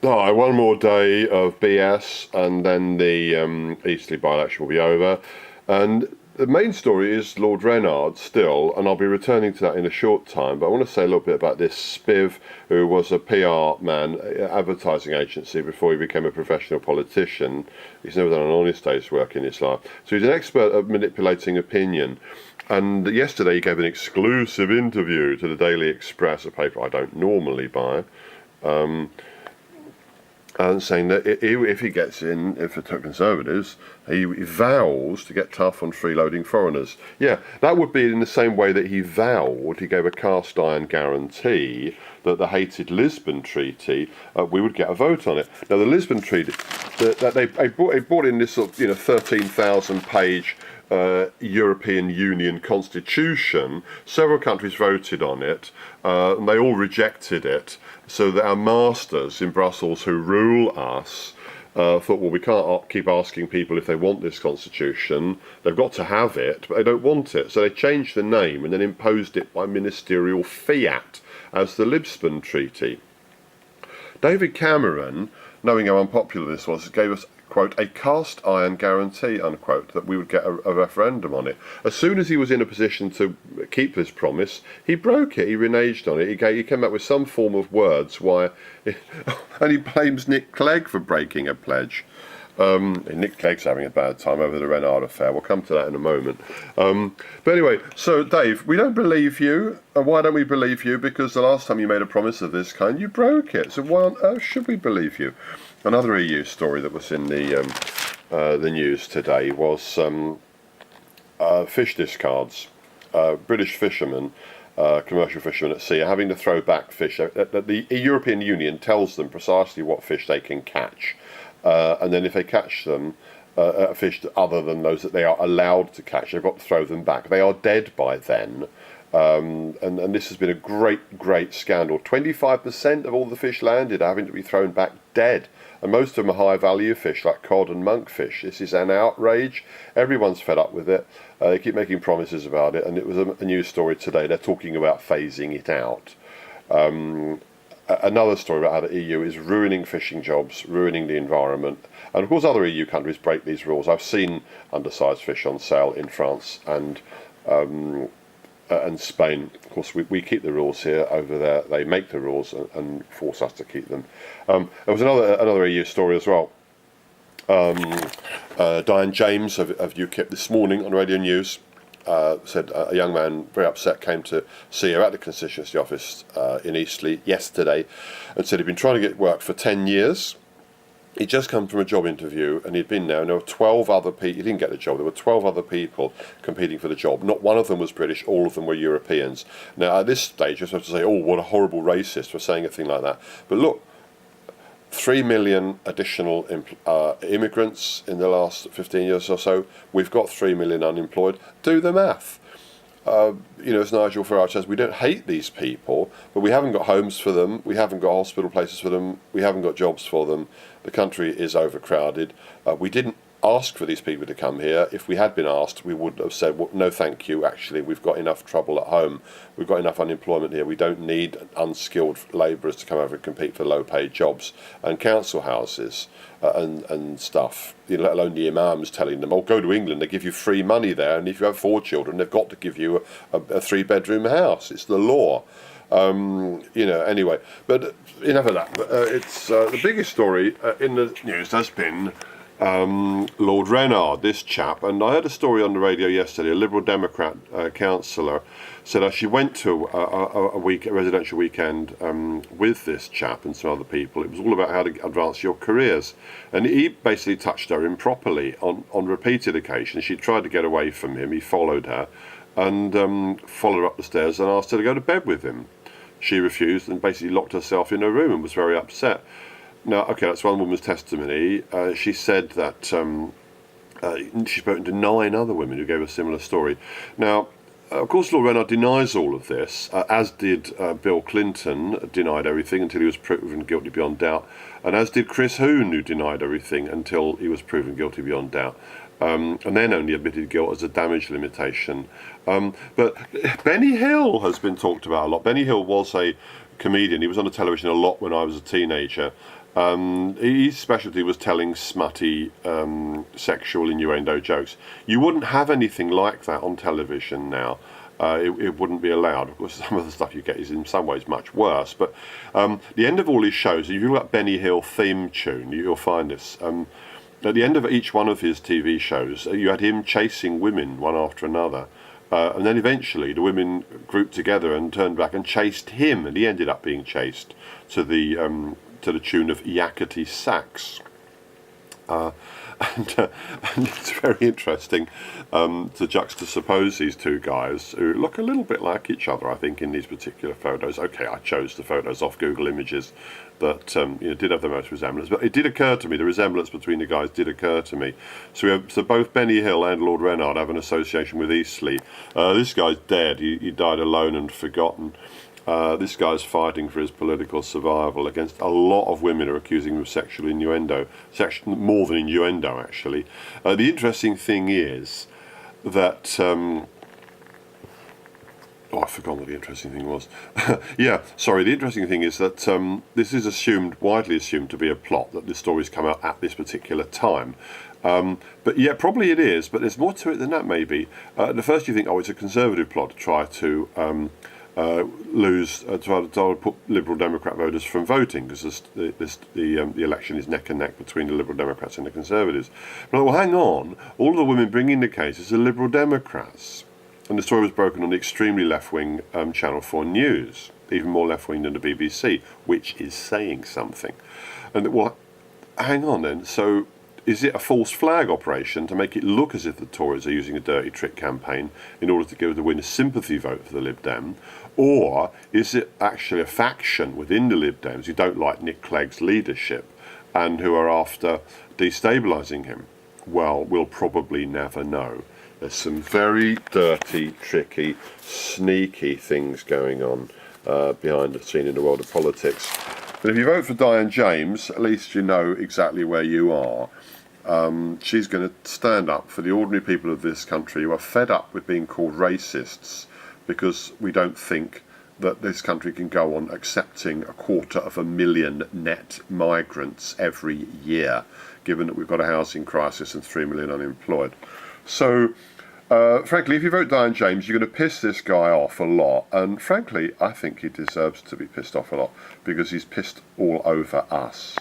Oh, one more day of BS, and then the Eastleigh by-election will be over. And the main story is Lord Rennard still, and I'll be returning to that in a short time. But I want to say a little bit about this spiv, who was a PR man, advertising agency, before he became a professional politician. He's never done an honest day's work in his life. So he's an expert at manipulating opinion. And yesterday he gave an exclusive interview to the Daily Express, a paper I don't normally buy. And saying that if he gets in, if it's Conservatives, he vows to get tough on freeloading foreigners. Yeah, that would be in the same way that he vowed, he gave a cast iron guarantee that the hated Lisbon Treaty, we would get a vote on it. Now, the Lisbon Treaty, that they brought in this sort of 13,000-page European Union constitution. Several countries voted on it, and they all rejected it. So that our masters in Brussels who rule us thought, well, we can't keep asking people if they want this constitution. They've got to have it, but they don't want it. So they changed the name and then imposed it by ministerial fiat as the Lisbon Treaty. David Cameron, knowing how unpopular this was, gave us, quote, a cast iron guarantee, unquote, that we would get a referendum on it. As soon as he was in a position to keep this promise, he broke it, he reneged on it, he came up with some form of words why, and he blames Nick Clegg for breaking a pledge. Nick Clegg's having a bad time over the Rennard affair. We'll come to that in a moment. But anyway, so Dave, we don't believe you. And why don't we believe you? Because the last time you made a promise of this kind, you broke it. So why on earth should we believe you? Another EU story that was in the news today was fish discards. British fishermen, commercial fishermen at sea, are having to throw back fish. The European Union tells them precisely what fish they can catch. And then if they catch them, fish other than those that they are allowed to catch, they've got to throw them back. They are dead by then. And this has been a great scandal. 25% of all the fish landed are having to be thrown back dead. And most of them are high-value fish like cod and monkfish. This is an outrage. Everyone's fed up with it. They keep making promises about it. And it was a news story today. They're talking about phasing it out. Another story about how the EU is ruining fishing jobs, ruining the environment. And of course other EU countries break these rules. I've seen undersized fish on sale in France and Spain. Of course we keep the rules here. Over there they make the rules and force us to keep them. There was another EU story as well. Diane James of UKIP this morning on Radio News said a young man, very upset, came to see her at the constituency office in Eastleigh yesterday and said he'd been trying to get work for 10 years. He'd just come from a job interview and he'd been there, and there were 12 other people. He didn't get the job. There were 12 other people competing for the job. Not one of them was British, all of them were Europeans. Now, at this stage, you're supposed to say, oh, what a horrible racist for saying a thing like that. But look, 3 million additional immigrants in the last 15 years or so. We've got 3 million unemployed. Do the math. As Nigel Farage says, we don't hate these people, but we haven't got homes for them, we haven't got hospital places for them, we haven't got jobs for them. The country is overcrowded. We didn't ask for these people to come here. If we had been asked, we would have said, well, no thank you, actually we've got enough trouble at home, we've got enough unemployment here, we don't need unskilled labourers to come over and compete for low paid jobs. And council houses and stuff, let alone the imams telling them, oh, go to England, they give you free money there, and if you have 4 children they've got to give you a 3-bedroom house. It's the law. Anyway, but enough of that. It's the biggest story in the news has been Lord Rennard, this chap. And I heard a story on the radio yesterday. A Liberal Democrat councillor said she went to a residential weekend with this chap and some other people. It was all about how to advance your careers, and he basically touched her improperly on repeated occasions. She tried to get away from him. He followed her and followed her up the stairs and asked her to go to bed with him. She refused and basically locked herself in her room and was very upset. Now, okay, that's one woman's testimony. She said that she's spoken to 9 other women who gave a similar story. Now, of course, Lord Rennard denies all of this, as did Bill Clinton, denied everything until he was proven guilty beyond doubt, and as did Chris Huhne, who denied everything until he was proven guilty beyond doubt. And then only admitted guilt as a damage limitation. But Benny Hill has been talked about a lot. Benny Hill was a comedian. He was on the television a lot when I was a teenager. His specialty was telling smutty sexual innuendo jokes. You wouldn't have anything like that on television now. It wouldn't be allowed. Of course, some of the stuff you get is in some ways much worse. But the end of all his shows, if you look at Benny Hill theme tune, you'll find this. At the end of each one of his TV shows, you had him chasing women one after another. And then eventually the women grouped together and turned back and chased him, and he ended up being chased to the tune of Yakety Sax. And it's very interesting to juxtapose these two guys who look a little bit like each other, I think, in these particular photos. Okay, I chose the photos off Google Images, but did have the most resemblance. But it did occur to me, the resemblance between the guys did occur to me. So both Benny Hill and Lord Rennard have an association with Eastleigh. This guy's dead. He died alone and forgotten. This guy's fighting for his political survival against a lot of women who are accusing him of sexual innuendo, more than innuendo, actually. The interesting thing is that... I've forgotten what the interesting thing was. The interesting thing is that this is widely assumed to be a plot, that the stories come out at this particular time. But yeah, probably it is, but there's more to it than that, maybe. At first you think, it's a Conservative plot to try to... try to put Liberal Democrat voters from voting, because the election is neck and neck between the Liberal Democrats and the Conservatives. But well, hang on, all of the women bringing the cases are Liberal Democrats, and the story was broken on the extremely left-wing Channel 4 News, even more left-wing than the BBC, which is saying something. And well, hang on then, so is it a false flag operation to make it look as if the Tories are using a dirty trick campaign in order to win a sympathy vote for the Lib Dem? Or is it actually a faction within the Lib Dems who don't like Nick Clegg's leadership and who are after destabilising him? Well, we'll probably never know. There's some very dirty, tricky, sneaky things going on behind the scene in the world of politics. But if you vote for Diane James, at least you know exactly where you are. She's going to stand up for the ordinary people of this country who are fed up with being called racists because we don't think that this country can go on accepting 250,000 net migrants every year, given that we've got a housing crisis and 3 million unemployed. So, frankly, if you vote Diane James, you're going to piss this guy off a lot. And frankly, I think he deserves to be pissed off a lot because he's pissed all over us.